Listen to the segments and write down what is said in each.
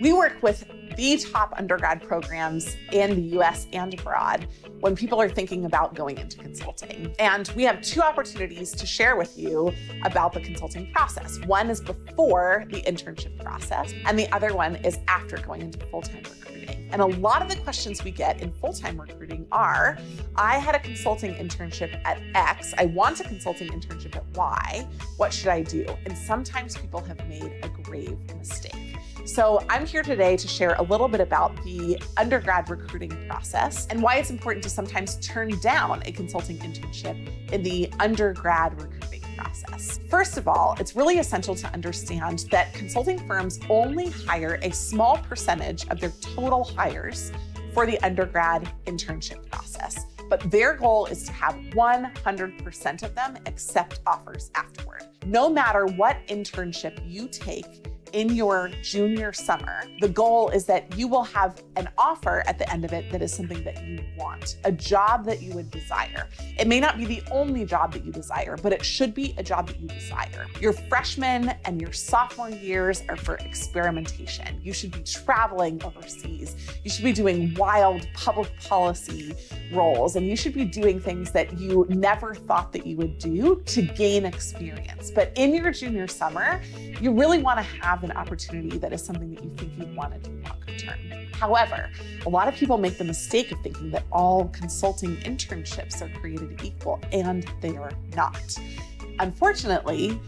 We work with the top undergrad programs in the US and abroad when people are thinking about going into consulting. And we have two opportunities to share with you about the consulting process. One is before the internship process, and the other one is after going into full-time recruiting. And a lot of the questions we get in full-time recruiting are, I had a consulting internship at X, I want a consulting internship at Y, what should I do? And sometimes people have made a grave mistake. So I'm here today to share a little bit about the undergrad recruiting process and why it's important to sometimes turn down a consulting internship in the undergrad recruiting process. First of all, it's really essential to understand that consulting firms only hire a small percentage of their total hires for the undergrad internship process. But their goal is to have 100% of them accept offers afterward. No matter what internship you take in your junior summer, the goal is that you will have an offer at the end of it that is something that you want, a job that you would desire. It may not be the only job that you desire, but it should be a job that you desire. Your freshman and your sophomore years are for experimentation. You should be traveling overseas. You should be doing wild public policy roles, and you should be doing things that you never thought that you would do to gain experience. But in your junior summer, you really want to have an opportunity that is something that you think you want to do longer term. However, a lot of people make the mistake of thinking that all consulting internships are created equal, and they are not. Unfortunately,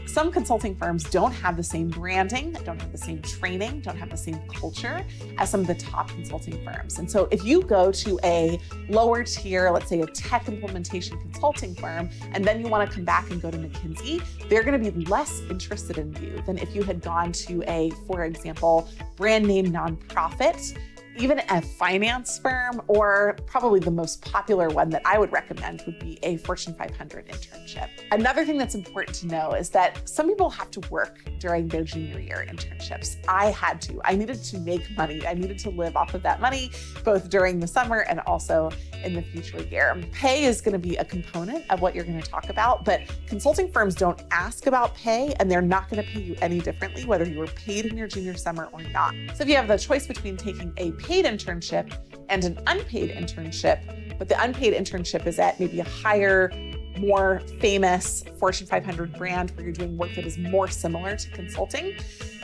some consulting firms don't have the same branding, don't have the same training, don't have the same culture as some of the top consulting firms. And so if you go to a lower tier, let's say a tech implementation consulting firm, and then you want to come back and go to McKinsey, they're going to be less interested in you than if you had gone to a, for example, brand name nonprofit, even a finance firm, or probably the most popular one that I would recommend would be a Fortune 500 internship. Another thing that's important to know is that some people have to work during their junior year internships. I had to. I needed to make money. I needed to live off of that money, both during the summer and also in the future year. Pay is going to be a component of what you're going to talk about, but consulting firms don't ask about pay, and they're not going to pay you any differently whether you were paid in your junior summer or not. So if you have the choice between taking a paid internship and an unpaid internship, but the unpaid internship is at maybe a higher, more famous Fortune 500 brand where you're doing work that is more similar to consulting,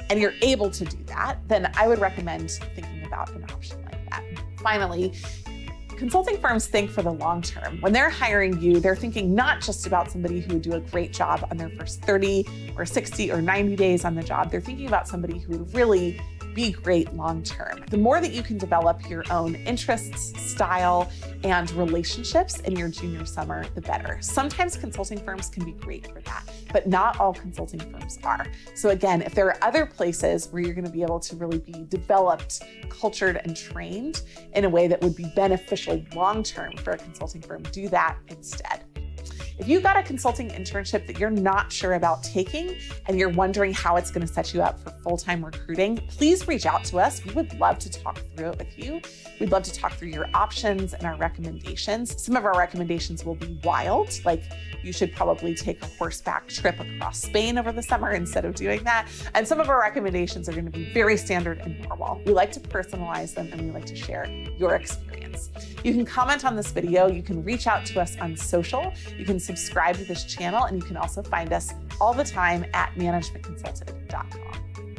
and you're able to do that, then I would recommend thinking about an option like that. Finally, consulting firms think for the long term. When they're hiring you, they're thinking not just about somebody who would do a great job on their first 30 or 60 or 90 days on the job. They're thinking about somebody who would really be great long term. The more that you can develop your own interests, style, and relationships in your junior summer, the better. Sometimes consulting firms can be great for that, but not all consulting firms are. So again, if there are other places where you're going to be able to really be developed, cultured, and trained in a way that would be beneficial long term for a consulting firm, do that instead. If you got a consulting internship that you're not sure about taking and you're wondering how it's going to set you up for full-time recruiting, please reach out to us. We would love to talk through it with you. We'd love to talk through your options and our recommendations. Some of our recommendations will be wild, like you should probably take a horseback trip across Spain over the summer instead of doing that. And some of our recommendations are going to be very standard and normal. We like to personalize them, and we like to share your experience. You can comment on this video. You can reach out to us on social. You can subscribe to this channel, and you can also find us all the time at managementconsulted.com.